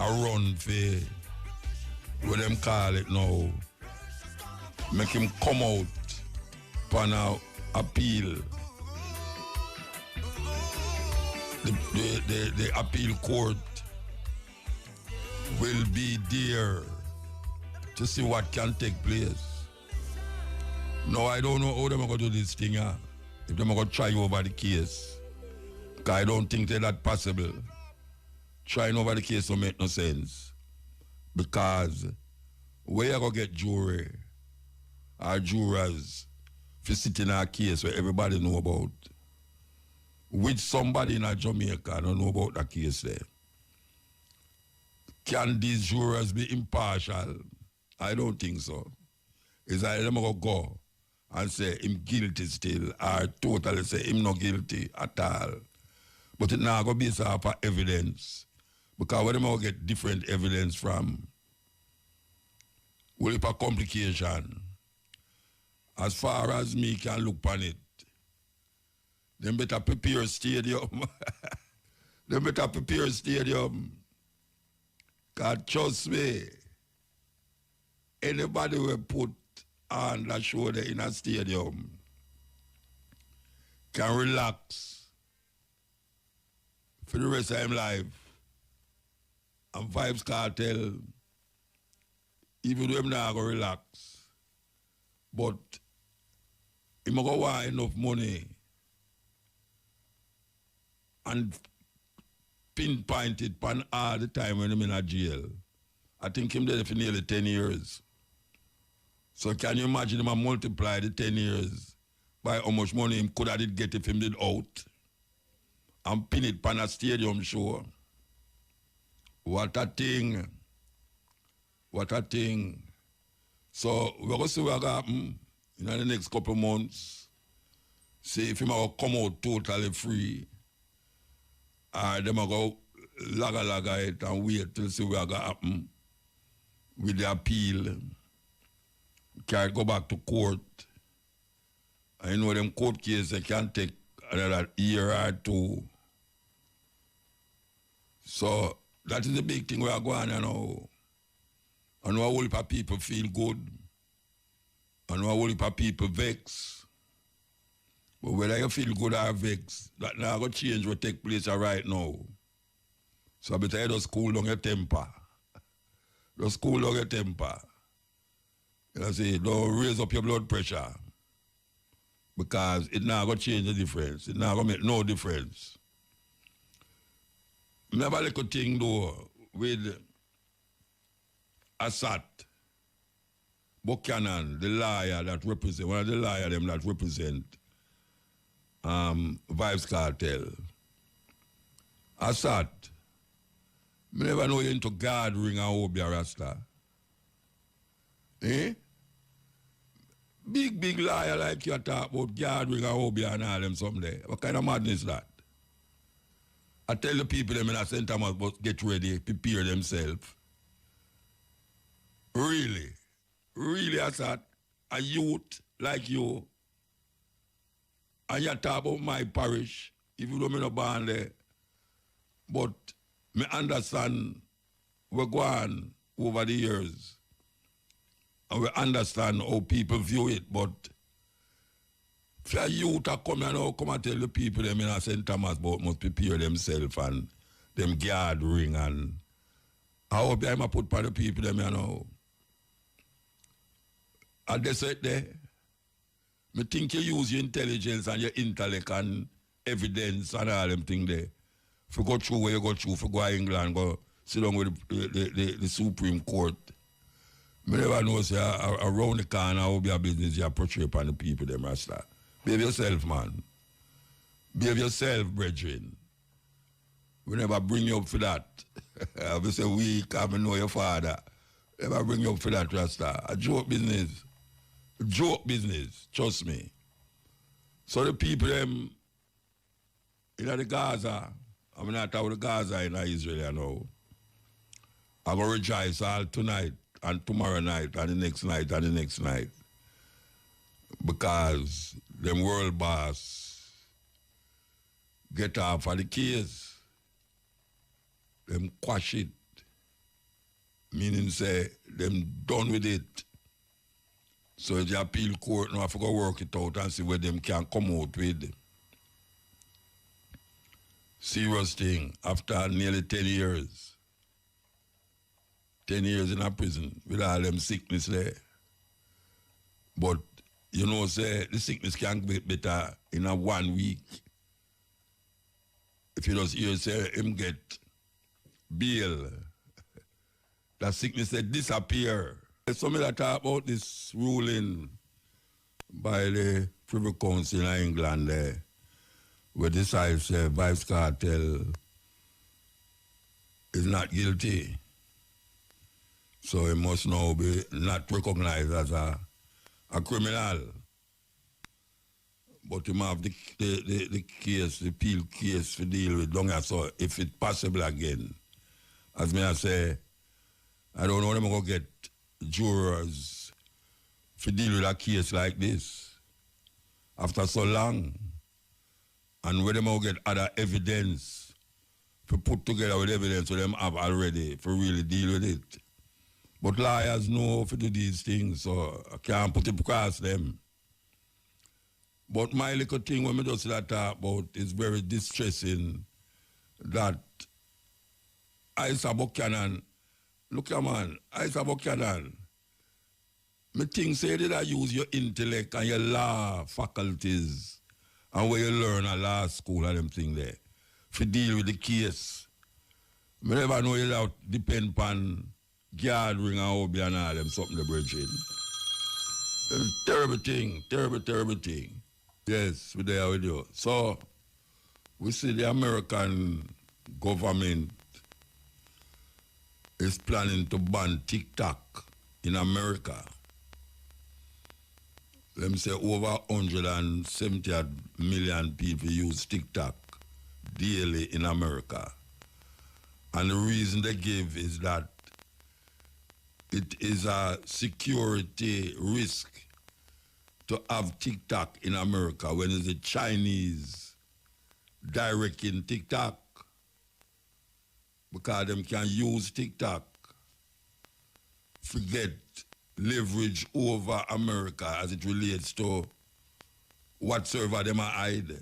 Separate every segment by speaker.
Speaker 1: a run for what them call it now. Make him come out upon a appeal. The appeal court will be there to see what can take place. No, I don't know how they're going to do this thing. If they're going to try over the case. Because I don't think that's possible. Trying over the case don't make no sense. Because where you going to get jury or jurors for sitting in a case where everybody know about? With somebody in a Jamaica don't know about that case there. Can these jurors be impartial? I don't think so. It's like them go and say him guilty still or totally say him not guilty at all. But it now go based off of evidence. Because when them get different evidence from, will it a complication? As far as me can look on it, them better prepare a stadium. Them better prepare a stadium. Because trust me, anybody will put on that show there in a stadium can relax for the rest of his life. And Vybz Kartel, even though him not going to relax, but he going to want enough money and pinpoint it pan all the time when I'm in a jail. I think him there for nearly 10 years. So can you imagine him multiply the 10 years by how much money him could have get if him did out and pin it pan a stadium show? What a thing. What a thing. So we're going to see what happen in the next couple of months. See if him will come out totally free. Or them will go laga it and wait till see what will happen with the appeal. Can go back to court. I know them court cases can take another year or two. So that is the big thing we are going on now. And a whole heap of people feel good. And a whole heap of people vex. But whether you feel good or vex, that now going to change what take place right now. So I better just cool down your temper. Just cool down your temper. You know, say, don't raise up your blood pressure. Because it now going to change the difference. It now going to make no difference. I have a little thing though with Assad Buchanan, the lawyer that represent, one of the lawyers them that represent Vybz Kartel. Assad, I never know you into guard ring and Obia Rasta. Eh? Big liar like you talk about guard ring and Obia and all them someday. What kind of madness is that? I tell the people them in St. Thomas but get ready, prepare themselves. Really, Assad, a youth like you, and you talk about my parish, even though I'm not born there, but me understand we're going over the years, and we understand how people view it, but if a youth are coming now, come and tell the people them in St. Thomas but must prepare themselves and them guard ring and I hope I'm put by the people them you know. And they said there, I think you use your intelligence and your intellect and evidence and all them things there. If you go through where you go through, if you go to England, go sit down with the Supreme Court. I never know say around the corner how be a business you portray upon the people them Rasta. Behave yourself, man. Behave yourself, brethren. We never bring you up for that. I will say we come and know your father. Never bring you up for that, Rasta. A joke business. Joke business, trust me. So the people them in the Gaza, I'm not talking about Gaza in Israel, you know. I'm going to rejoice all tonight and tomorrow night and the next night and the next night. Because them world boss get off of the case. Them quash it. meaning say them done with it. So the appeal court now have to go work it out and see where them can come out with. Serious thing, after nearly 10 years. 10 years in a prison with all them sickness there. But, you know, say, the sickness can get better in a 1 week. If you just hear say him get bail, that sickness that disappear. Somebody that talk about this ruling by the Privy Council in England there, where decides Vybz Kartel is not guilty. So he must now be not recognized as a criminal. But him have the case, the appeal case to deal with long as so if it's possible again. As me I say, I don't know when I'm going to get jurors to deal with a case like this after so long. And when them get other evidence to put together with evidence that them have already to really deal with it. But lawyers know how to do these things, so I can't put it across them. But my little thing when I just talk about is very distressing that Isa Buchanan, look at man, Isa Buchanan, me think say that I use your intellect and your law faculties and where you learn at law school and them thing there, to deal with the case. I never know you have depend upon gathering and hobby and all them something the bridging. Terrible thing, terrible thing. Yes, we're there with you. So, we see the American government is planning to ban TikTok in America. Let me say over 170 million people use TikTok daily in America. And the reason they give is that it is a security risk to have TikTok in America when it's the Chinese directing TikTok. Because them can use TikTok to get leverage over America as it relates to whatsoever them are hide.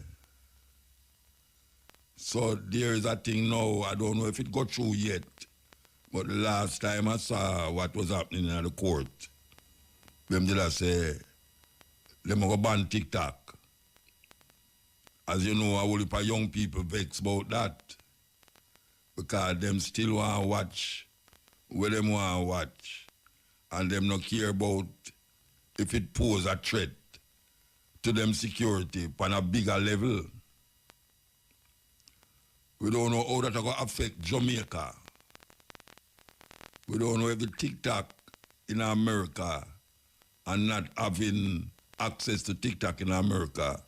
Speaker 1: So there is a thing now, I don't know if it got through yet, but the last time I saw what was happening in the court, them did I say, them go ban TikTok. As you know, a whole heap of young people vex about that. Because them still want to watch where them want to watch. And them not care about if it poses a threat to them security on a bigger level. We don't know how that will affect Jamaica. We don't know if the TikTok in America and not having access to TikTok in America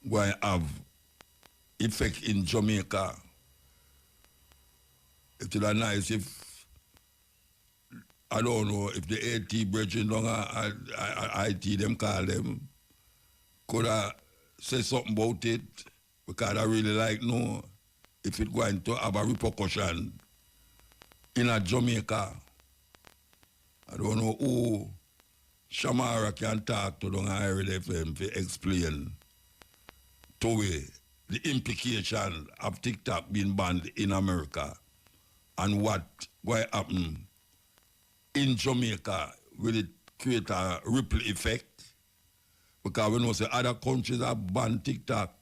Speaker 1: will have effect in Jamaica. It would be nice if, I don't know, if the AT brethren, IT, them call them, could have said something about it, because I really like know if it's going to have a repercussion in a Jamaica. I don't know who Shamara can talk to the Ireland FM to explain to me the implication of TikTok being banned in America and what will happen in Jamaica. Will it create a ripple effect? Because we know say other countries have banned TikTok.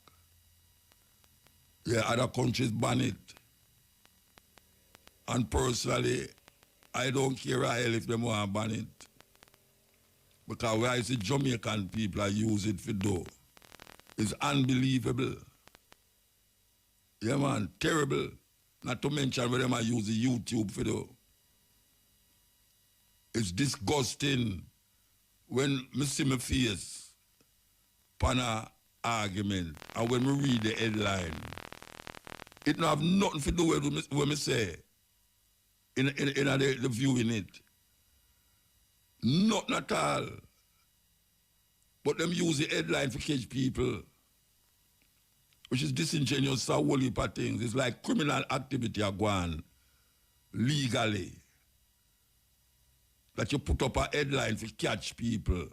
Speaker 1: Yeah, other countries ban it. And personally, I don't care a hell if they want to ban it. Because when I see Jamaican people are use it for do, it's unbelievable. Yeah, man, terrible. Not to mention when they use the YouTube for do. It's disgusting when I see my face upon an argument and when we read the headline, it don't have nothing to do with what I say in the viewing it. Nothing at all. But them use the headline to catch people, which is disingenuous, so whole heap of things. It's like criminal activity are going legally. that you put up a headline to catch people.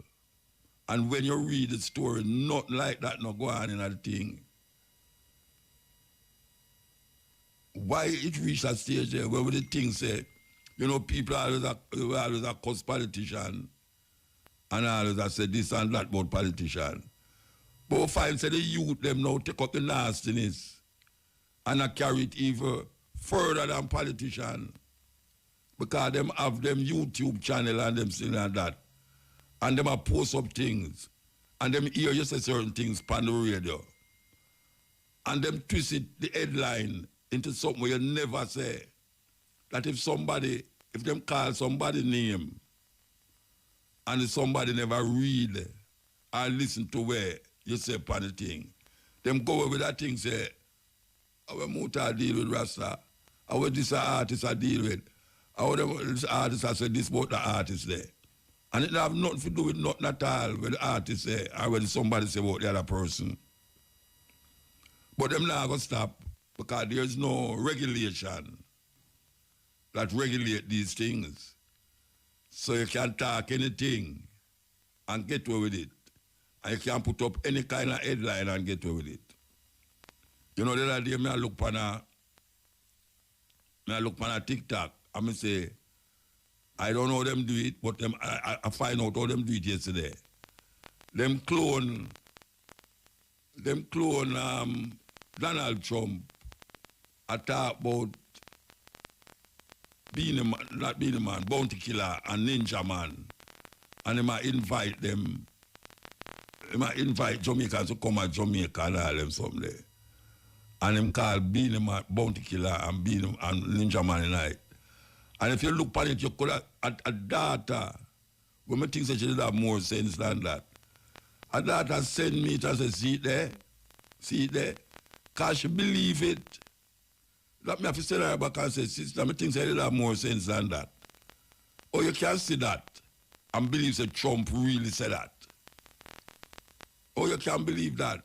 Speaker 1: And when you read the story, nothing like that no go on in that thing. Why it reached a stage there where the thing say, you know, people always accuse politician and always say this and that about politician. But we find say the youth them now take up the nastiness and I carry it even further than politician. Because them have them YouTube channel and them thing like that. And them a post up things. And them hear you say certain things on the radio. And them twist it, the headline into something where you never say. That if them call somebody name and if somebody never read or listen to where you say upon the thing, them go with that thing say, our Muta deal with Rasta, our this artist I deal with, our this artist I say this about the artist there. And it have nothing to do with nothing at all when the artist say or when somebody say about the other person. But them not going to stop because there's no regulation that regulate these things. So you can talk anything and get away with it. And you can put up any kind of headline and get away with it. You know, the other day I look on a TikTok and I say, I don't know how them do it, but I find out how them do it yesterday. Them clone Donald Trump. I talk about not being a man, bounty killer and ninja man. And they might invite them. They might invite Jamaicans to come at Jamaica and all them someday. And them call being a man, bounty killer and being and ninja man night. And if you look at it, you could have a data. When I think that she did have more sense than that. A data send me to say, see it there. Because she believe it. Let me have to say that back and say, sister, I think that it have more sense than that. Or you can see that and believe that Trump really said that. Or you can believe that.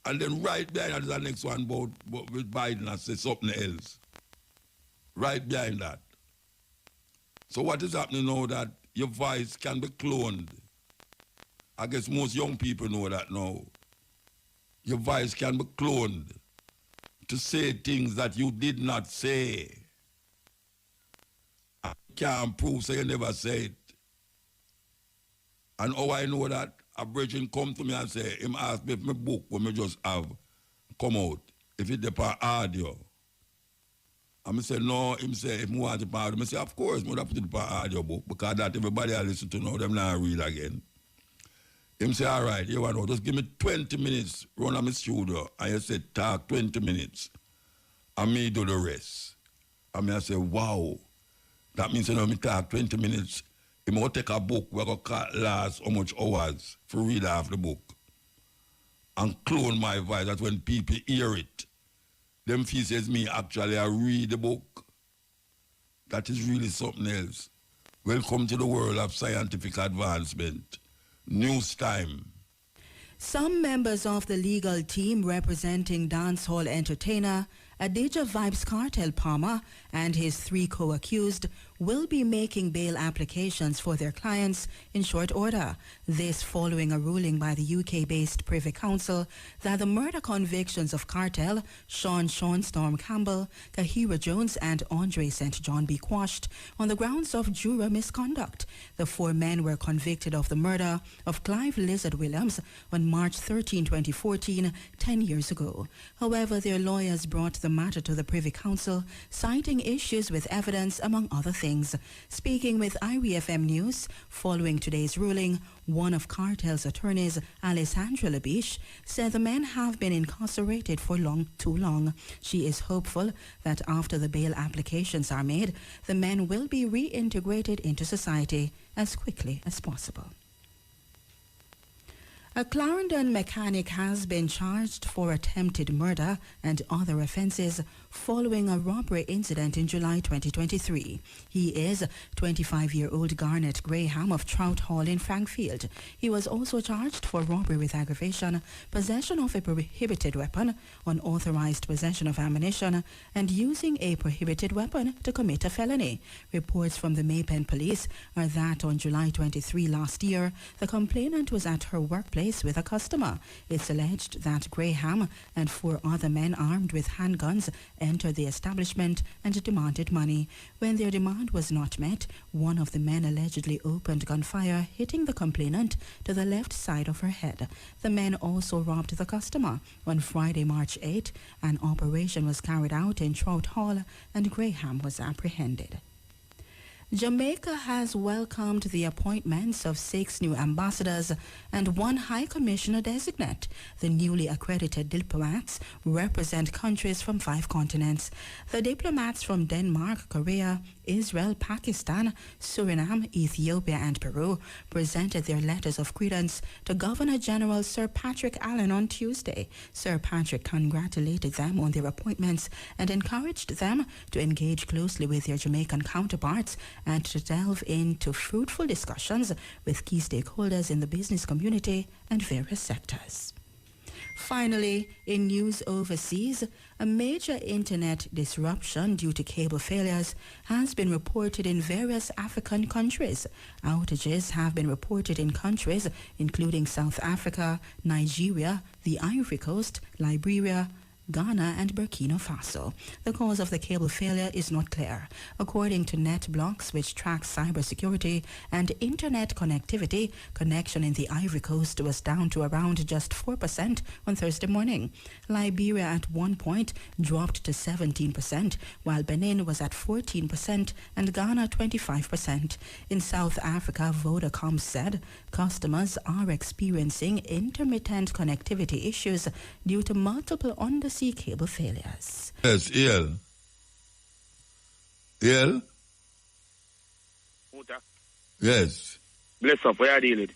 Speaker 1: And then right behind that is the next one about with Biden and say something else. Right behind that. So what is happening now that your voice can be cloned? I guess most young people know that now. Your voice can be cloned to say things that you did not say. I can't prove so you never say it. And how I know that, a brethren come to me and say, him ask me if my book when me just have come out, if it depend audio. And I say, no, him say, if I want it on audio, I say, of course, I put it on audio book, because that everybody I listen to now, them not read again. Him say, all right, you want to just give me 20 minutes, run on my studio, and you say, talk 20 minutes, and me do the rest. And I say, wow, that means, you know, me talk 20 minutes, I'm going to take a book, we're going to last how much hours for read half the book, and clone my voice, that when people hear it, them feel says me actually I read the book. That is really something else. Welcome to the world of scientific advancement. News time.
Speaker 2: Some members of the legal team representing dancehall entertainer Adija Vybz Kartel Palmer and his 3 co-accused will be making bail applications for their clients in short order. This following a ruling by the UK-based Privy Council that the murder convictions of Kartel, Sean Storm Campbell, Kahira Jones and Andre St. John be quashed on the grounds of juror misconduct. The 4 men were convicted of the murder of Clive Lizard Williams on March 13, 2014, 10 years ago. However, their lawyers brought the matter to the Privy Council, citing issues with evidence, among other things. Speaking with IRFM News following today's ruling, one of Kartel's attorneys, Alessandra Labiche, said the men have been incarcerated for too long. She is hopeful that after the bail applications are made, the men will be reintegrated into society as quickly as possible. A Clarendon mechanic has been charged for attempted murder and other offences following a robbery incident in July 2023. He is 25-year-old Garnet Graham of Trout Hall in Frankfield. He was also charged for robbery with aggravation, possession of a prohibited weapon, unauthorized possession of ammunition, and using a prohibited weapon to commit a felony. Reports from the Maypen police are that on July 23 last year, the complainant was at her workplace with a customer. It's alleged that Graham and 4 other men armed with handguns entered the establishment and demanded money. When their demand was not met, one of the men allegedly opened gunfire, hitting the complainant to the left side of her head. The men also robbed the customer. On Friday, March 8, an operation was carried out in Trout Hall and Graham was apprehended. Jamaica has welcomed the appointments of 6 new ambassadors and 1 high commissioner designate. The newly accredited diplomats represent countries from 5 continents. The diplomats from Denmark, Korea, Israel, Pakistan, Suriname, Ethiopia, and Peru presented their letters of credence to Governor General Sir Patrick Allen on Tuesday. Sir Patrick congratulated them on their appointments and encouraged them to engage closely with their Jamaican counterparts and to delve into fruitful discussions with key stakeholders in the business community and various sectors. Finally, in news overseas, a major internet disruption due to cable failures has been reported in various African countries. Outages have been reported in countries including South Africa, Nigeria, the Ivory Coast, Liberia, Ghana and Burkina Faso. The cause of the cable failure is not clear. According to NetBlocks, which tracks cybersecurity and internet connectivity, connection in the Ivory Coast was down to around just 4% on Thursday morning. Liberia at one point dropped to 17%, while Benin was at 14% and Ghana 25%. In South Africa, Vodacom said customers are experiencing intermittent connectivity issues due to multiple undersea cable failures.
Speaker 1: Yes, EL. EL?
Speaker 3: Muta.
Speaker 1: Yes.
Speaker 3: Bless up, where are you dealing?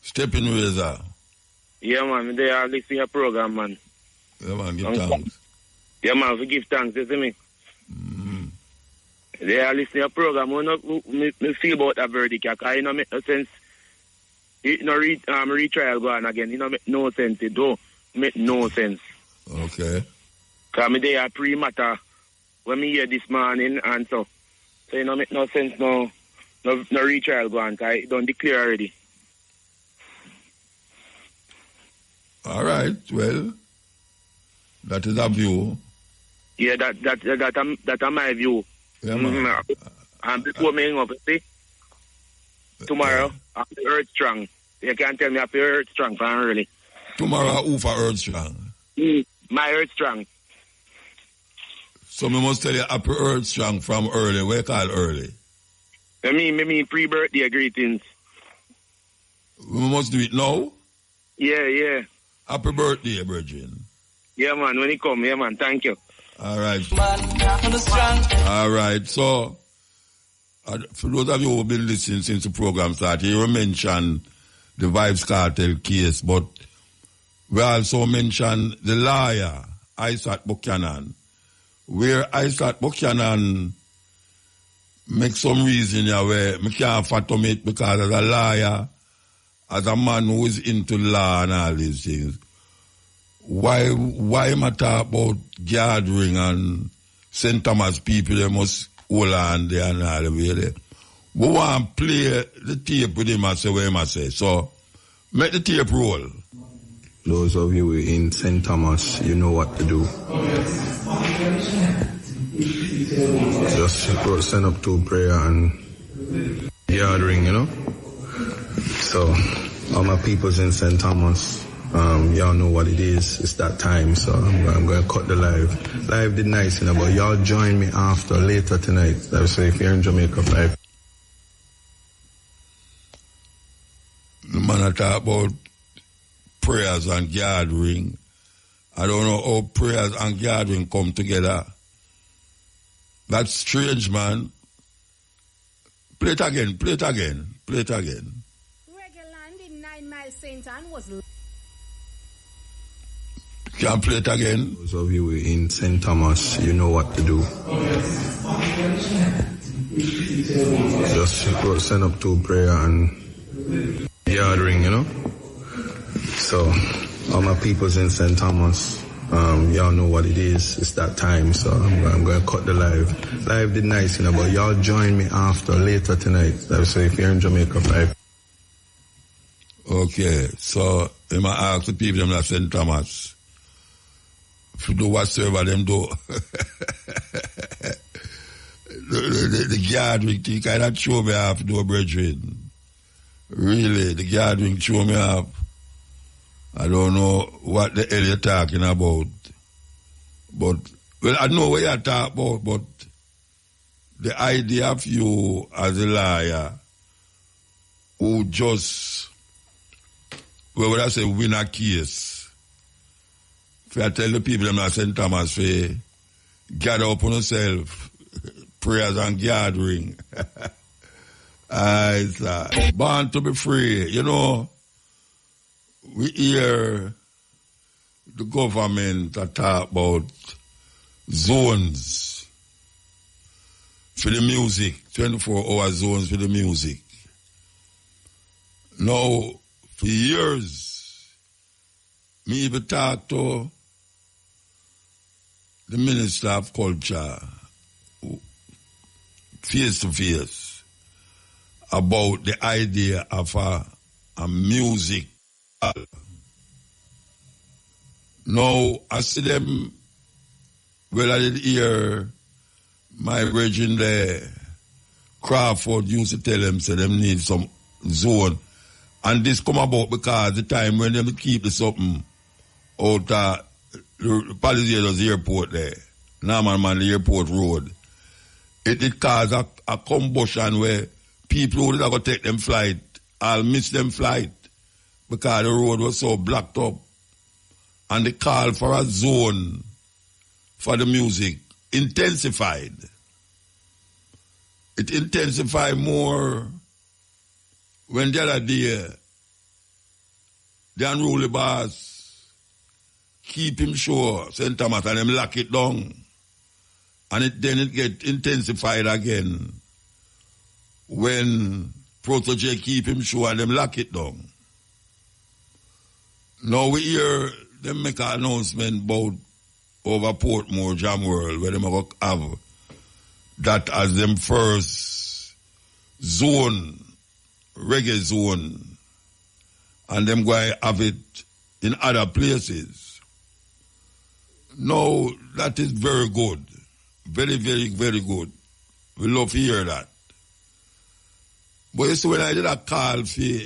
Speaker 1: Stepping Razor.
Speaker 3: Yeah, man, they are listening to your program, man.
Speaker 1: Yeah, man, give thanks.
Speaker 3: Yeah, man, we give thanks, you see me? They are listening to your program. Me feel about that verdict, because it don't make no sense. It no retrial go on again. It don't make no sense. It don't make no sense.
Speaker 1: Okay.
Speaker 3: Because me they are pre-matter when me hear this morning and so it don't make no sense no retrial go on, because it don't declare already.
Speaker 1: All right, well, that is a view.
Speaker 3: Yeah, that's my view.
Speaker 1: Yeah, man.
Speaker 3: And before me hang up, see, tomorrow, I'll be Earth Strong. You can't tell me I'll be Earth Strong from early.
Speaker 1: Tomorrow, who for Earth Strong?
Speaker 3: My Earth Strong.
Speaker 1: So, me must tell you, happy Earth Strong from early. Where call early?
Speaker 3: I mean pre-birthday greetings.
Speaker 1: We must do it now?
Speaker 3: Yeah.
Speaker 1: Happy birthday, Bridget.
Speaker 3: Yeah, man, when he come, yeah, man, thank you.
Speaker 1: All right. All right. So, for those of you who have been listening since the program started, you mentioned the Vybz Kartel case, but we also mentioned the lawyer, Isaac Buchanan, where Isaac Buchanan makes some reason where I can't fathom it, because as a lawyer, as a man who is into law and all these things, why am I talk about gathering and St. Thomas people, they must hold on there and all the way there. We want to play the tape with him and say what him say. So, make the tape roll.
Speaker 4: Those of you in St. Thomas, you know what to do. Just send up to prayer and gathering, you know. So, all my peoples in St. Thomas, y'all know what it is. It's that time, so I'm going to cut the live. Live did nice, you know, but y'all join me later tonight. So if you're in Jamaica, 5.
Speaker 1: The man I talk about prayers and gathering. I don't know how prayers and gathering come together. That's strange, man. Play it again.
Speaker 5: Reggae land in 9 Mile St. Anne was...
Speaker 1: Can play it again?
Speaker 4: Those of you in St. Thomas, you know what to do. Just send up to prayer and gathering, you know. So, all my peoples in St. Thomas, y'all know what it is. It's that time, so I'm going to cut the live. Live did nice, you know, but y'all join me later tonight. So if you're in Jamaica, 5.
Speaker 1: Okay, so I might ask the people in St. Thomas to do whatsoever them do. the gathering thing kind of throw me off, do, brethren. Really, the gathering throw me off. I don't know what the hell you're talking about. But, well, I know what you're talking about, but the idea of you as a liar who just, well, what I say, win a case. If I tell the people in St. Thomas, gather up on yourself, prayers and gathering. It's born to be free. You know, we hear the government talk about zones for the music, 24-hour zones for the music. Now, for years, me even talk to the Minister of Culture face to face about the idea of a music. Now, I see them, well, I did hear my brethren there, Crawford used to tell them, say them need some zone. And this come about because the time when them keep the something out the Palisades airport there, Norman the airport road, it caused a combustion where people who did not take them flight, I'll miss them flight because the road was so blocked up. And the call for a zone for the music intensified. It intensified more when the other day the unruly boss keep him sure, St. Thomas, and them lock it down. And then it get intensified again when Protege keep him sure and them lock it down. Now we hear them make an announcement about over Portmore, Jam World, where they going to have that as them first zone, reggae zone, and them going to have it in other places. No, that is very good. Very, very, very good. We love to hear that. But you see, when I did a call for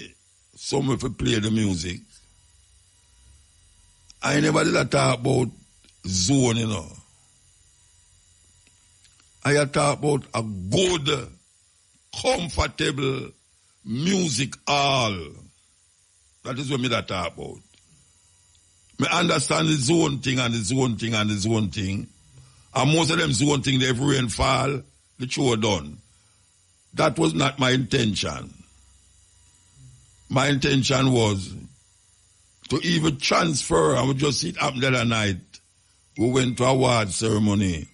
Speaker 1: someone to play the music, I never did a talk about zone, you know. I talk about a good, comfortable music hall. That is what me that talk about. Me understand the zone thing and the zone thing and the zone thing. And most of them zone thing, if rain fall, the show done. That was not my intention. My intention was to even transfer, I would just sit up the other night. We went to a award ceremony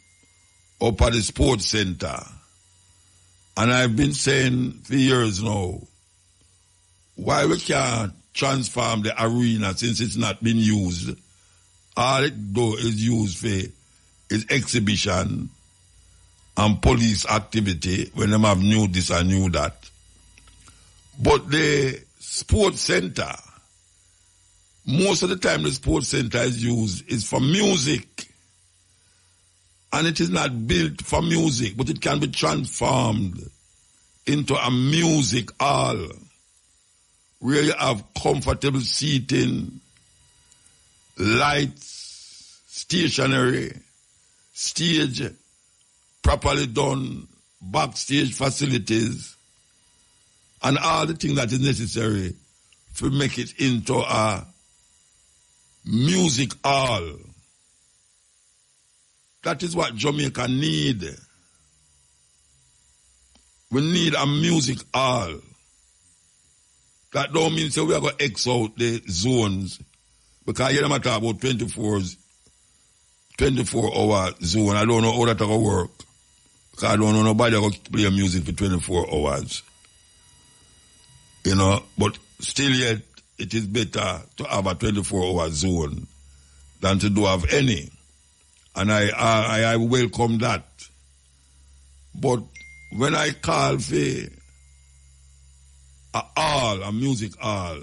Speaker 1: up at the sports center. And I've been saying for years now, why we can't transform the arena since it's not been used. All it do is used for is exhibition and police activity when them have new this and new that. But the sports center, most of the time the sports center is used is for music. And it is not built for music, but it can be transformed into a music hall where you have comfortable seating, lights, stationery, stage, properly done, backstage facilities, and all the things that is necessary to make it into a music hall. That is what Jamaica need. We need a music hall. That don't mean so we are going to X out the zones. Because you never talk about 24-hour zone. I don't know how that's going to work. Because I don't know nobody going to play music for 24 hours. You know, but still yet, it is better to have a 24-hour zone than to do have any. And I welcome that. But when I call for a music hall,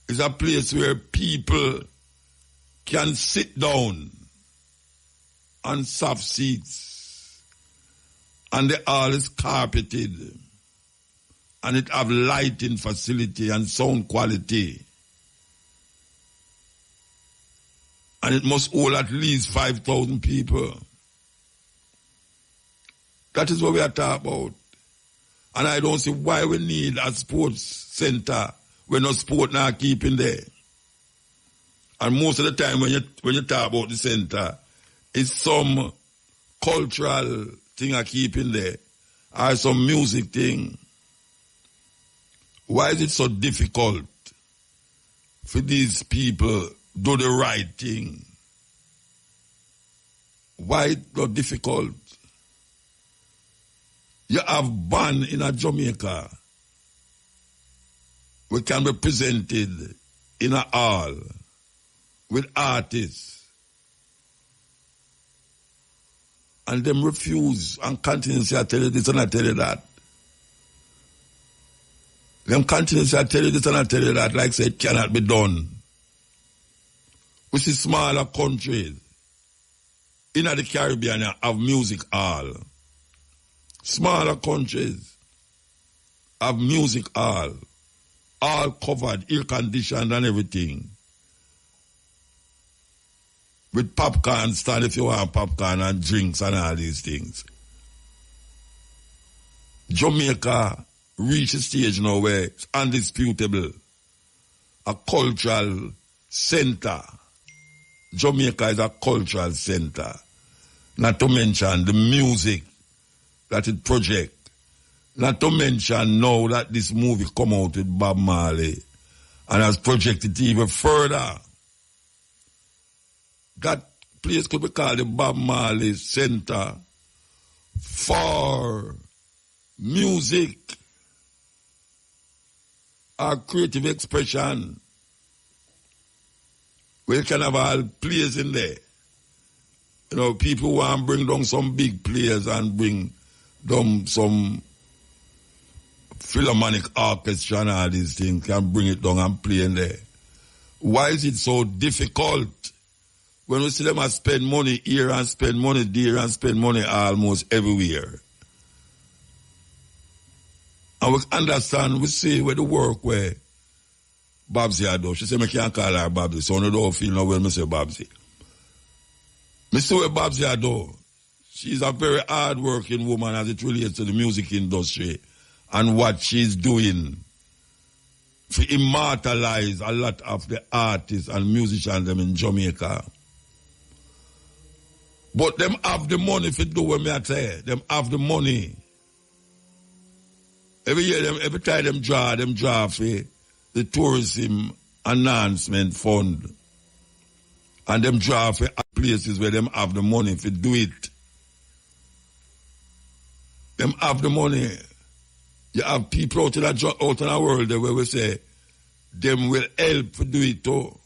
Speaker 1: it's a place where people can sit down on soft seats and the hall is carpeted and it have lighting facility and sound quality. And it must hold at least 5,000 people. That is what we are talking about. And I don't see why we need a sports center when no sport now keeping there. And most of the time when you talk about the center, it's some cultural thing are keeping there, or some music thing. Why is it so difficult for these people do the right thing? Why it's not difficult? You have band in a Jamaica. We can be presented in a hall with artists. And them refuse and continue to say, I tell you this and I tell you that. Them continue to say, I tell you this and I tell you that, like say it cannot be done. We see smaller countries in the Caribbean have music hall. Smaller countries have music hall. All covered, air-conditioned and everything. With popcorn stand if you want popcorn and drinks and all these things. Jamaica reached a stage now where it's undisputable. A cultural center. Jamaica is a cultural center. Not to mention the music that it projects. Not to mention now that this movie come out with Bob Marley and has projected even further. That place could be called the Bob Marley Center for music or creative expression. We can have all players in there. You know, people want to bring down some big players and bring down some Philharmonic orchestra and all these things, can bring it down and play in there. Why is it so difficult when we see them spend money here and spend money there and spend money almost everywhere? And we understand, we see where the work where Babsy had done. She said, I can't call her Babsy, so I don't feel no when I say Babsy. I see where Babsy had done. She's a very hard-working woman as it relates to the music industry and what she's doing to immortalize a lot of the artists and musicians them in Jamaica. But them have the money to do what I say. Them have the money. Every year, every time them draw for the tourism enhancement fund. And them draw for places where them have the money to do it. Them have the money. You have people out in the world where we say, them will help to do it too.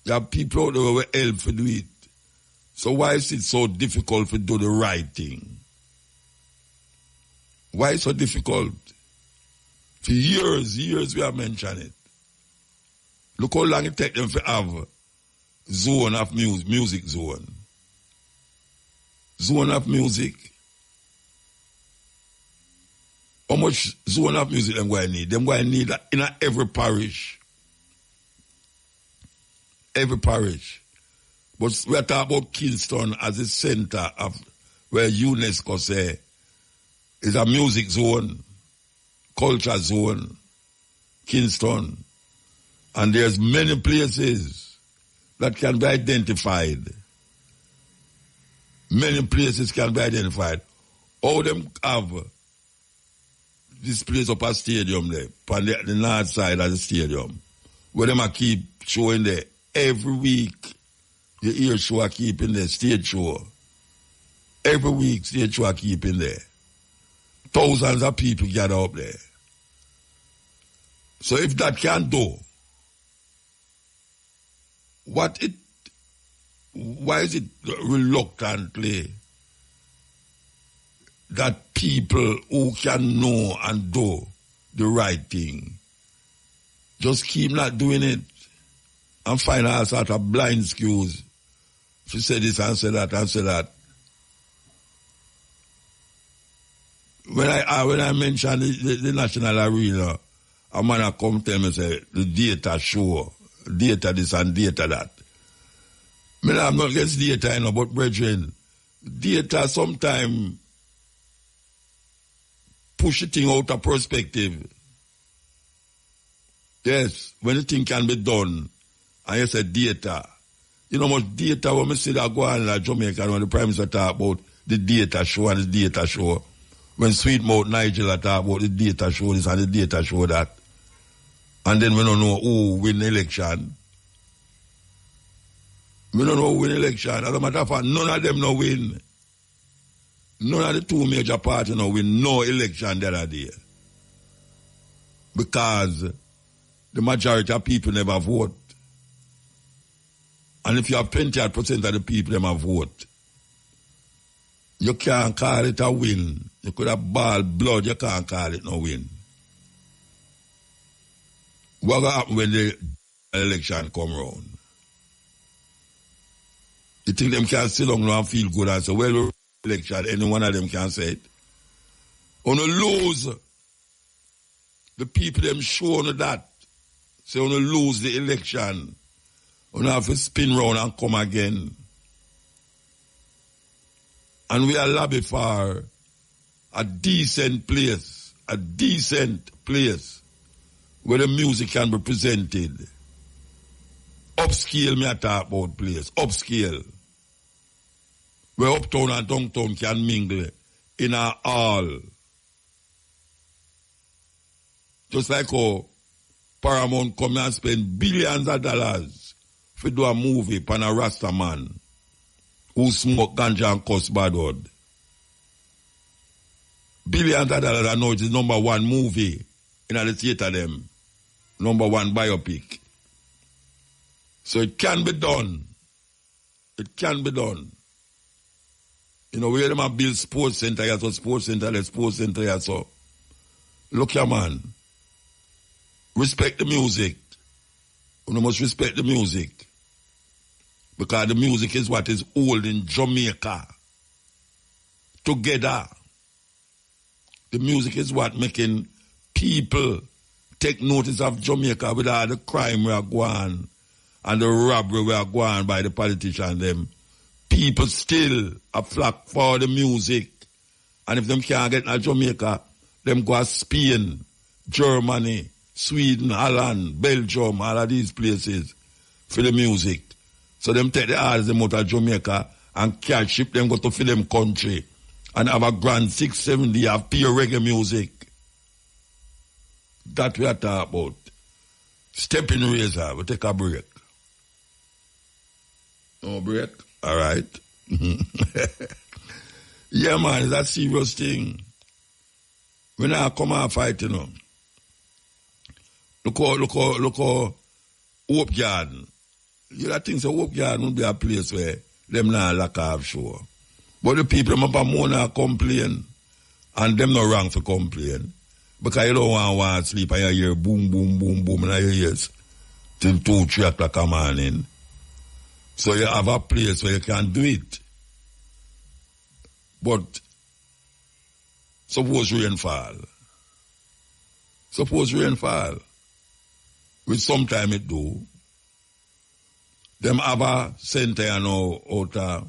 Speaker 1: You have people out there who will help to do it. So why is it so difficult to do the right thing? Why is it so difficult? For years we have mentioned it. Look how long it takes them to have zone of music zone. Zone of music. How much zone of music them going to need? Them going to need that in every parish. Every parish. But we are talking about Kingston as a center of where UNESCO say is a music zone, culture zone, Kingston. And there's many places that can be identified. Many places can be identified. All them have this place up a stadium there, on the north side of the stadium, where them a keep showing there every week. You hear show a keep in there, stage show. Every week, stage show a keep in there. Thousands of people gather up there. So if that can do, why is it reluctantly that people who can know and do the right thing just keep not doing it and find all sort of blind excuse to say this and say that and say that? When I mention the national arena, a man come tell me say the data show, data this and data that. I'm not against data, you know, but brethren, data sometimes push the thing out of perspective. Yes, when the thing can be done, and you say data. You know much data when we see that go on in Jamaica, when the Prime Minister talk about the data show and the data show. When Sweetmouth Nigel talk about the data show this and the data show that. And then we don't know who win the election. We don't know who win the election. As a matter of fact, none of them no win. None of the two major parties no win no election the other day. Because the majority of people never vote. And if you have 28% of the people never vote, you can't call it a win. You could have ball blood, you can't call it no win. What will happen when the election come around? You think them can sit down and feel good and say, well, election, any one of them can say it. On a lose, the people them show that. Say, on a lose the election. On have to spin round and come again. And we are lobby for a decent place where the music can be presented. Upscale, me I talk about place, upscale. Where uptown and downtown can mingle in a hall. Just like how Paramount come and spend billions of dollars to do a movie upon a Rasta man who smoke ganja and cuss bad word. Billions of dollars, I know it is number one movie in the theater them. Number one biopic. So it can be done. It can be done. You know, we hear them a build sports center here, so sports center here, so. Look here, man. Respect the music. You must respect the music. Because the music is what is holding Jamaica together. The music is what making people take notice of Jamaica with all the crime we are going and the robbery we are going by the politicians them. People still a flock for the music. And if them can't get to Jamaica, them go to Spain, Germany, Sweden, Holland, Belgium, all of these places for the music. So them take the artists them out of Jamaica and catch ship them go to film country and have a grand 6-7 day of pure reggae music. That we are talking about. Step in razor, we take a break. No break? All right. Yeah, man, it's a serious thing. When I come and fight, you know. Look how Hope Garden. You know, think so Hope Garden would be a place where them not lack of show. But the people them up and more complain. And them not wrong to complain. Because you don't want to sleep and you hear boom, boom, boom, boom in your ears till 2-3 o'clock in the morning. So you have a place where you can do it. But suppose rain fall. Which sometime it do. Them have a center now out of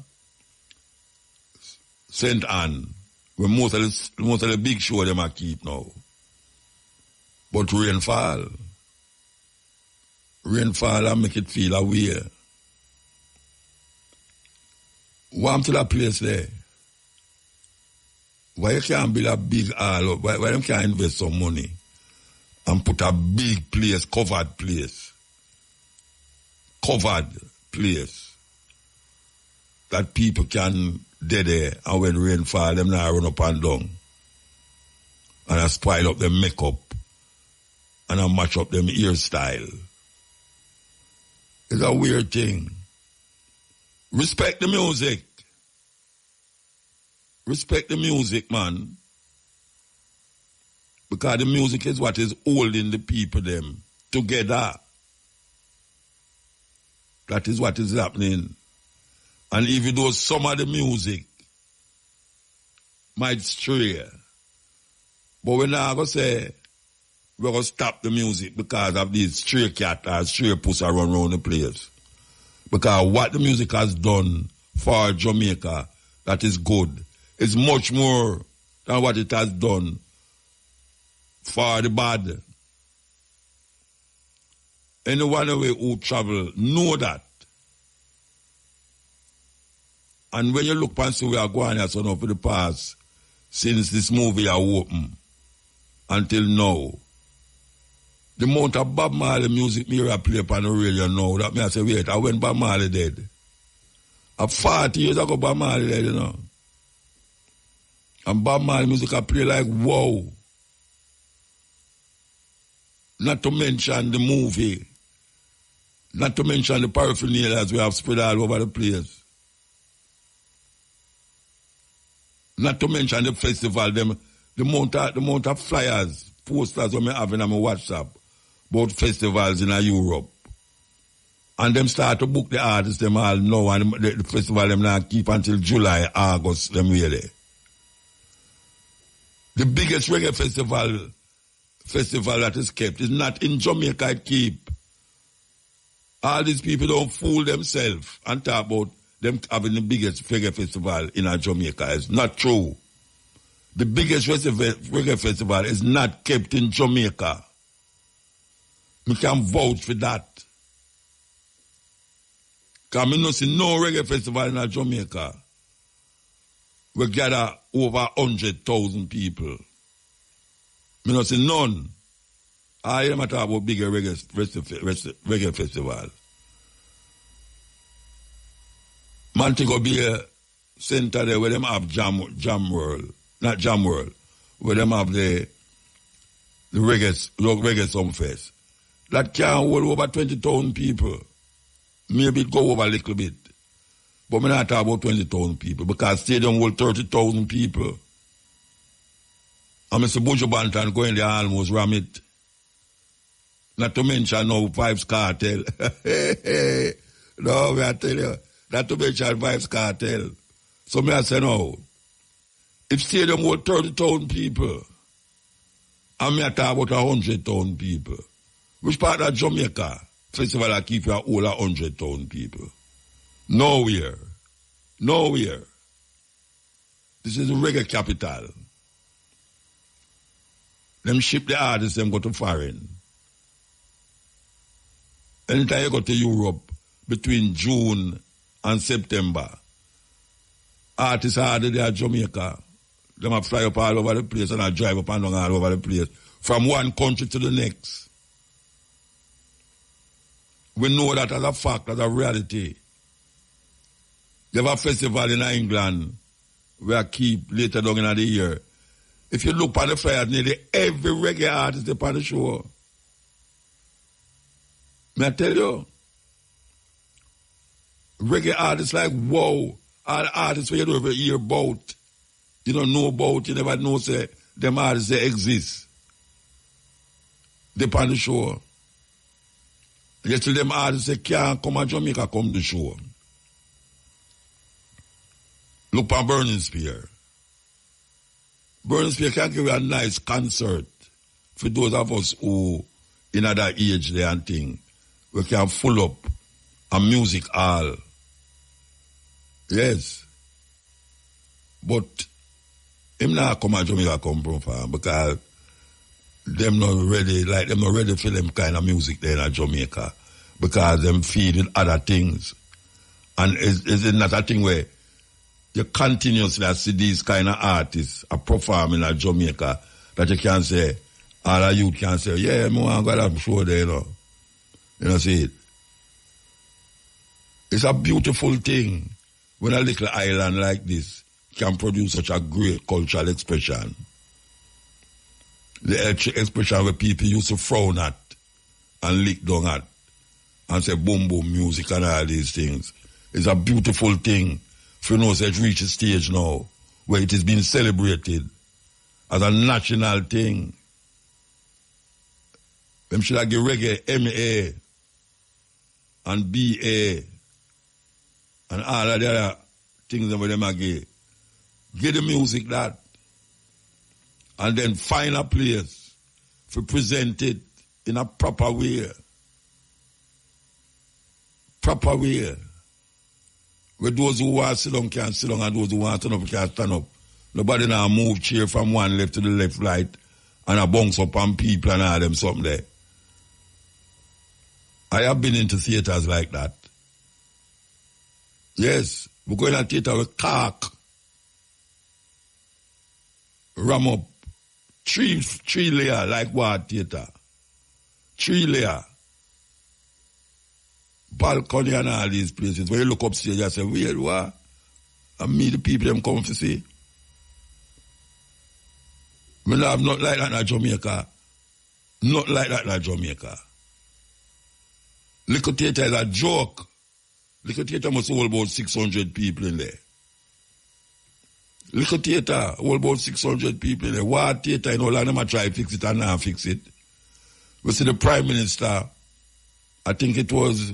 Speaker 1: St. Anne. Where most of the big show them are keep now. But rainfall and make it feel away. Warm to that place there. Why you can't build a big hall? Why them can't invest some money and put a big place, covered place that people can dead there, and when rain fall, them now run up and down and I spoil up them makeup and I match up them hairstyle. It's a weird thing. Respect the music. Respect the music, man. Because the music is what is holding the people them together. That is what is happening. And even though some of the music might stray, but we're not going to say we're going to stop the music because of these stray cat or stray pussy run around the place. Because what the music has done for Jamaica, that is good, is much more than what it has done for the bad. Anyone who travel know that. And when you look and see we are going here so now for the past, since this movie are open until now, the amount of Bob Marley music me I play upon the radio now, that me I say, wait, I when Bob Marley dead. 40 years ago Bob Marley dead, you know. And Bob Marley music I play like, wow. Not to mention the movie. Not to mention the paraphernalia we have spread all over the place. Not to mention the festival, the amount of flyers, posters that I have in my WhatsApp about festivals in Europe. And them start to book the artists them all now, and the festival them now keep until July, August, them really. The biggest reggae festival that is kept is not in Jamaica, it keep. All these people don't fool themselves and talk about them having the biggest reggae festival in Jamaica. It's not true. The biggest reggae festival is not kept in Jamaica. We can vouch for that. Because we don't see no reggae festival in Jamaica. We gather over 100,000 people. We don't see none. I am talking about bigger reggae festival. Montego Bay Center there where them have Jam World. Not Jam World. Where them have the reggae Sumfest. That can hold over 20,000 people. Maybe it go over a little bit. But we're not talking about 20,000 people because stadium hold 30,000 people. And Mr. Buju Banton going there almost ram it. Not to mention now Vybz Kartel. No, I tell you. Not to mention Vybz Kartel. So me I say no. If stadium hold 30,000 people, and me I talk about 100,000 people, which part of Jamaica festival I keep you all 100,000 people? Nowhere. Nowhere. This is the reggae capital. Them ship the artists, them go to foreign. Anytime you go to Europe, between June and September, artists are there at Jamaica. Them a fly up all over the place and I drive up and down all over the place. From one country to the next. We know that as a fact, as a reality. They have a festival in England where I keep later down in the year. If you look on the flyers, nearly every reggae artist is on the show. May I tell you? Reggae artists like, wow, all artists where you don't ever hear about, you don't know about, you never know, say, them artists, they exist. They on the show. Yet till them artists say, can't come to Jamaica, come to the show. Look on Burning Spear. Burning Spear can give you a nice concert for those of us who in other age there and thing. We can full up a music hall. Yes. But him not come to Jamaica come from far because them not ready for them kind of music there in Jamaica because them feeding other things. And is it not a thing where you continuously see these kind of artists are performing in Jamaica that you can say, all of you can say, yeah, I'm going to show there, you know. You know, see it. It's a beautiful thing when a little island like this can produce such a great cultural expression. The expression where people used to frown at and lick down at and say boom boom music and all these things. It's a beautiful thing. If you know, so it reached a stage now where it is being celebrated as a national thing. Them should have give reggae MA and BA and all of the other things that them are give. Give the music that. And then find a place to present it in a proper way. Proper way. Where those who want to sit down can sit down and those who want to stand up can stand up. Nobody now move chair from one left to the left right and a bounce up on people and all them something there. I have been into theaters like that. Yes, we go in a theater with cork, ram up, three layer like what theater, 3 layer, balcony and all these places. When you look upstairs, you say, weird, what? And me, the people them come to see. I have not like that in Jamaica. Not like that in Jamaica. Little theater is a joke. Little theater must hold about 600 people in there. Little theater hold about 600 people in there. What theater, you know, like them try to fix it and now fix it. We see the Prime Minister, I think it was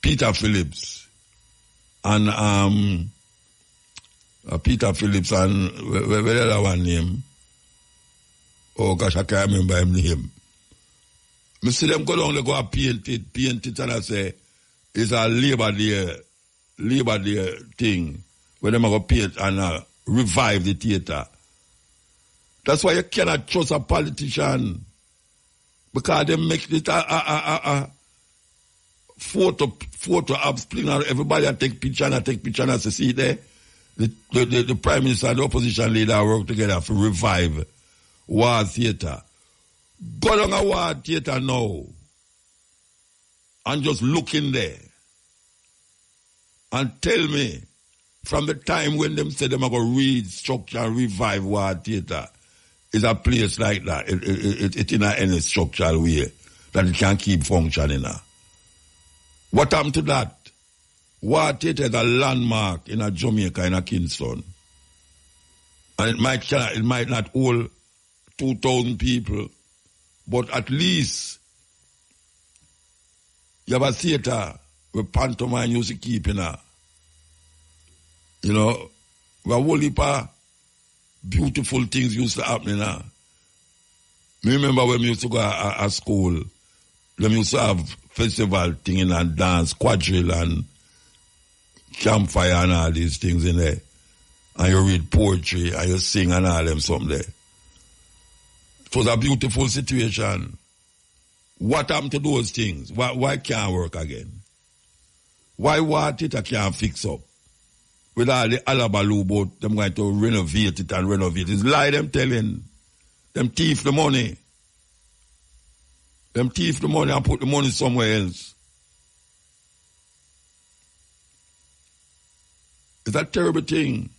Speaker 1: Peter Phillips and Peter Phillips and where the other one name? Oh gosh, I can't remember him name. I see them go down, they go and paint it, and I say, it's a Labor Day thing, where they go paint and revive the theater. That's why you cannot trust a politician, because they make it a photo up, everybody take picture and say, see there, the Prime Minister and the opposition leader work together to revive war theater. Go down a war theater now and just look in there and tell me from the time when them said them are going to restructure and revive war theater is a place like that. It in any structural way that it can keep functioning. What happened to that? War theater is a landmark in a Jamaica, in a Kingston. And it might not hold 2,000 people, but at least you have a theater where pantomime used to keep in a, you know, where a whole heap of beautiful things used to happen in a. I remember when we used to go to school, them used to have festival thing in and dance, quadrille and campfire and all these things in there. And you read poetry and you sing and all them something there. It was a beautiful situation. What happened to those things? Why can't work again? Why what it can't fix up? With all the alabaloo about them going to renovate it and renovate it. It's lie them telling. Them thief the money. Them thief the money and put the money somewhere else. It's a terrible thing.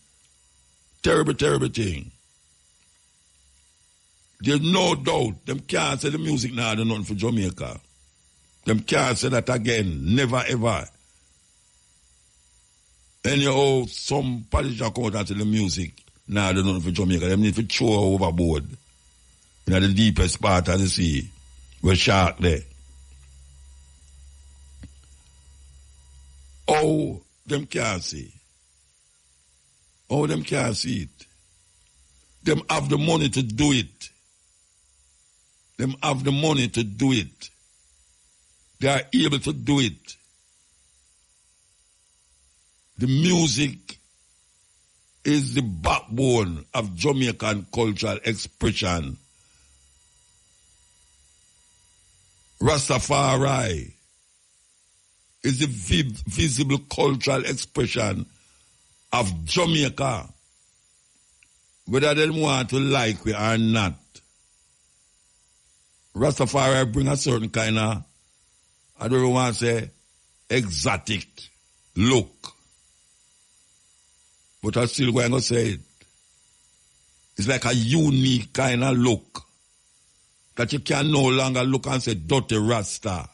Speaker 1: Terrible, terrible thing. There's no doubt. Them can't say the music now do nothing for Jamaica. Them can't say that again. Never ever. Anyhow, some politicians come out and say the music now do nothing for Jamaica. Them need to throw overboard. In the deepest part of the sea. Where shark there. Oh, them can't see. Oh, them can't see it. Them have the money to do it. Them have the money to do it. They are able to do it. The music is the backbone of Jamaican cultural expression. Rastafari is the visible cultural expression of Jamaica, whether they want to like it or not, Rastafari bring a certain kind of, I don't want to say, exotic look. But I'm still going to say it. It's like a unique kind of look that you can no longer look and say, dirty Rasta.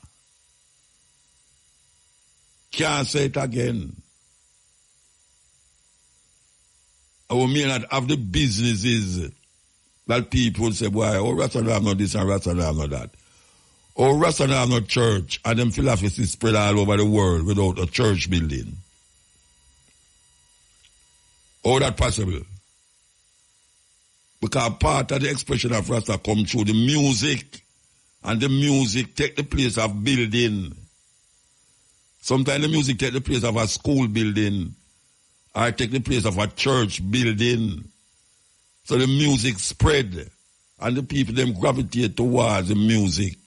Speaker 1: Can't say it again. I mean that have the businesses that people say, boy, oh, Rasta don't have no this and Rasta don't have no that. Oh, Rasta don't have no church, and them philosophy spread all over the world without a church building. How that possible? Because part of the expression of Rasta come through the music, and the music take the place of building. Sometimes the music take the place of a school building, or take the place of a church building. So the music spread, and the people them gravitate towards the music,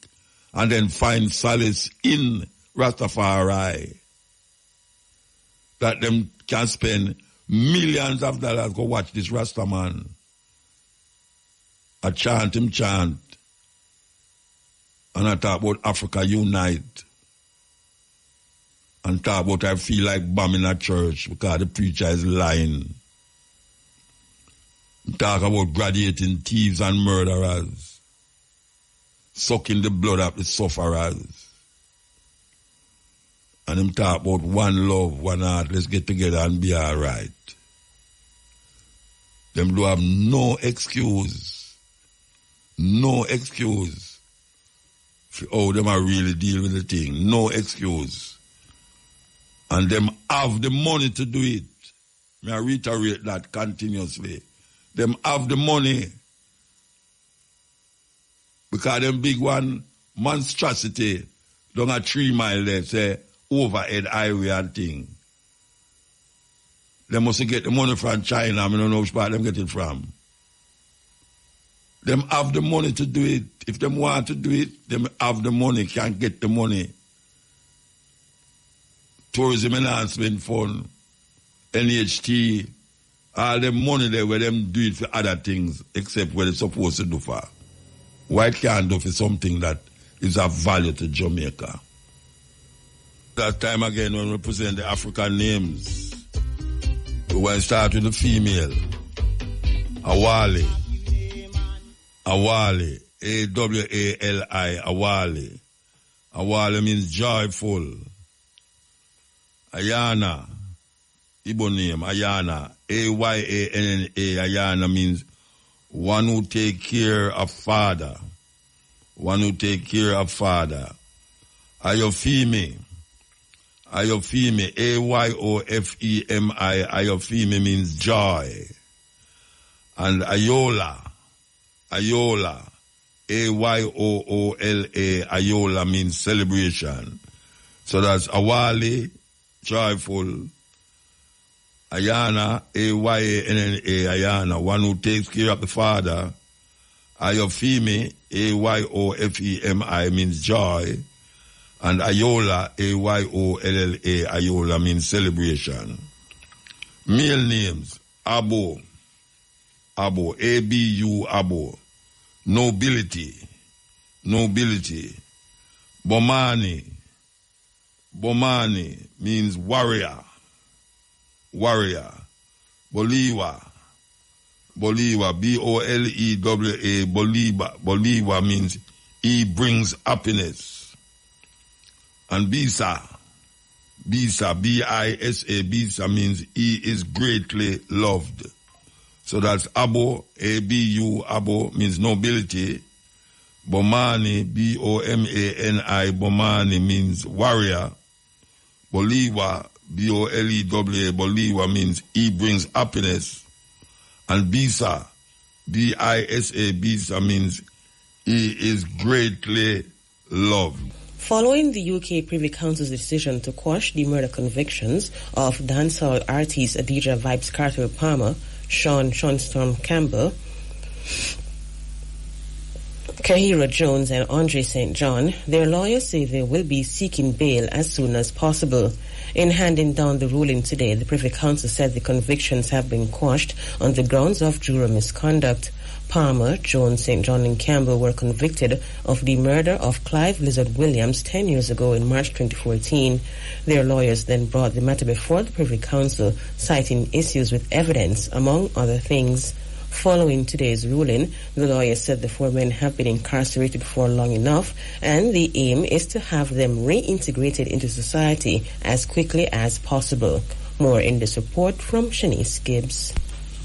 Speaker 1: and then find solace in Rastafari. That them can spend millions of dollars go watch this Rasta man. I chant him chant. And I talk about Africa Unite. And talk about I feel like bombing a church because the preacher is lying. Talk about graduating thieves and murderers. Sucking the blood of the sufferers. And him talk about one love, one heart, let's get together and be all right. Them do have no excuse. No excuse for how them are really deal with the thing. No excuse. And them have the money to do it. May I reiterate that continuously. Them have the money. Because them big one monstrosity down a 3 mile there, say, overhead highway and thing. They must get the money from China. I don't know which part them get it from. Them have the money to do it. If them want to do it, them have the money, can get the money. Tourism Enhancement Fund, NHT, all the money there where them do it for other things except what they're supposed to do for. Why can't do for something that is of value to Jamaica? That time again when we present the African names, we want to start with the female. Awali. Awali. A-W-A-L-I. Awali. Awali means joyful. Ayana. Igbo name. Ayana. A-Y-A-N-N-A. Ayana means one who take care of father. One who take care of father. Ayofimi. Ayofimi. A-Y-O-F-E-M-I. Ayofimi means joy. And Ayola. Ayola. A-Y-O-O-L-A. Ayola means celebration. So that's Awali, joyful. Ayana, A-Y-A-N-N-A, Ayana, one who takes care of the father. Ayofimi, A-Y-O-F-E-M-I means joy. And Ayola, A-Y-O-L-L-A, Ayola means celebration. Male names, Abo. Abo, A-B-U, Abo. Nobility. Nobility. Bomani. Bomani means warrior. Warrior. Boliwa. Boliwa. B-O-L-E-W-A. Boliwa. Boliwa means he brings happiness. And Bisa. Bisa. B-I-S-A. Bisa means he is greatly loved. So that's Abo, A-B-U, Abo means nobility. Bomani, B-O-M-A-N-I, Bomani means warrior. Boliwa, B-O-L-E-W-A, Boliwa means he brings happiness. And Bisa, B-I-S-A, Bisa means he is greatly loved.
Speaker 5: Following the UK Privy Council's decision to quash the murder convictions of dancehall artist Adidja Vybz Kartel Palmer, Sean Storm Campbell, Kahira Jones and Andre St. John, their lawyers say they will be seeking bail as soon as possible. In handing down the ruling today, the Privy Council said the convictions have been quashed on the grounds of juror misconduct. Palmer, Jones, St. John and Campbell were convicted of the murder of Clive Lizard Williams 10 years ago in March 2014. Their lawyers then brought the matter before the Privy Council, citing issues with evidence, among other things. Following today's ruling, the lawyers said the four men have been incarcerated for long enough, and the aim is to have them reintegrated into society as quickly as possible. More in this report from Shanice Gibbs.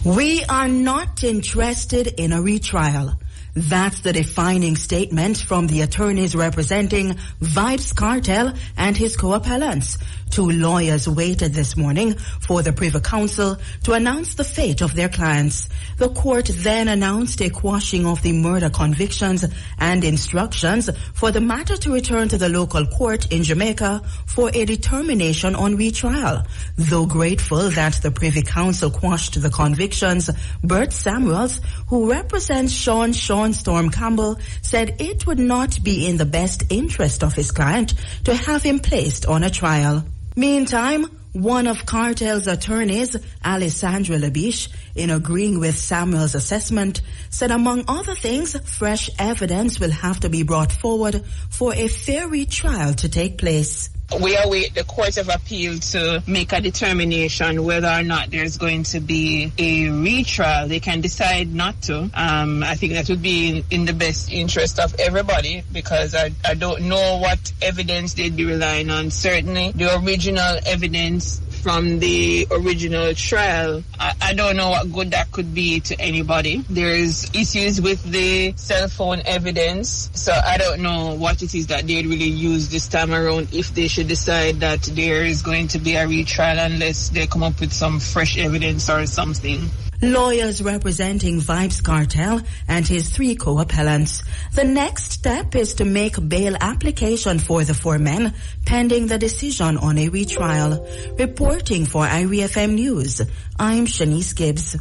Speaker 2: We are not interested in a retrial. That's the defining statement from the attorneys representing Vybz Kartel and his co-appellants. Two lawyers waited this morning for the Privy Council to announce the fate of their clients. The court then announced a quashing of the murder convictions and instructions for the matter to return to the local court in Jamaica for a determination on retrial. Though grateful that the Privy Council quashed the convictions, Bert Samuels, who represents Sean Storm Campbell, said it would not be in the best interest of his client to have him placed on a trial. Meantime, one of Kartel's attorneys, Alessandra Labiche, in agreeing with Samuel's assessment, said among other things, fresh evidence will have to be brought forward for a fair retrial to take place.
Speaker 6: We await the Court of Appeal to make a determination whether or not there's going to be a retrial. They can decide not to. I think that would be in the best interest of everybody, because I don't know what evidence they'd be relying on. Certainly the original evidence from the original trial, I don't know what good that could be to anybody. There's issues with the cell phone evidence, so I don't know what it is that they'd really use this time around if they should decide that there is going to be a retrial, unless they come up with some fresh evidence or something.
Speaker 2: Lawyers representing Vybz Kartel and his three co-appellants. The next step is to make bail application for the four men, pending the decision on a retrial. Reporting for IRIFM News, I'm Shanice Gibbs.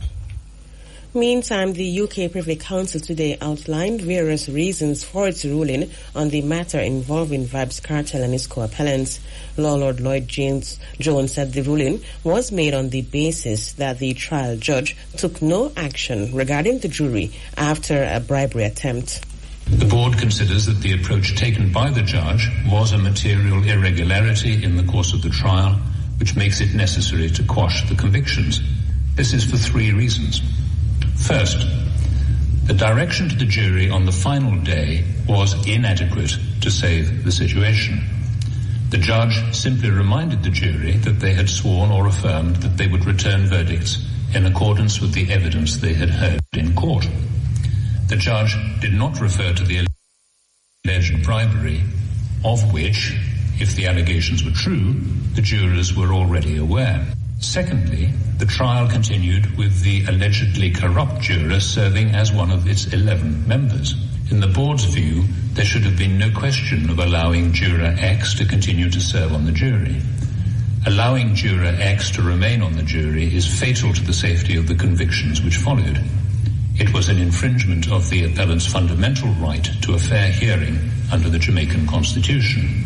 Speaker 5: Meantime, the UK Privy Council today outlined various reasons for its ruling on the matter involving Vybz Kartel and his co-appellants. Lord Lloyd Jones said the ruling was made on the basis that the trial judge took no action regarding the jury after a bribery attempt.
Speaker 7: The board considers that the approach taken by the judge was a material irregularity in the course of the trial, which makes it necessary to quash the convictions. This is for three reasons. First, the direction to the jury on the final day was inadequate to save the situation. The judge simply reminded the jury that they had sworn or affirmed that they would return verdicts in accordance with the evidence they had heard in court. The judge did not refer to the alleged bribery, of which, if the allegations were true, the jurors were already aware. Secondly, the trial continued with the allegedly corrupt juror serving as one of its 11 members. In the board's view, there should have been no question of allowing juror X to continue to serve on the jury. Allowing juror X to remain on the jury is fatal to the safety of the convictions which followed. It was an infringement of the appellant's fundamental right to a fair hearing under the Jamaican Constitution.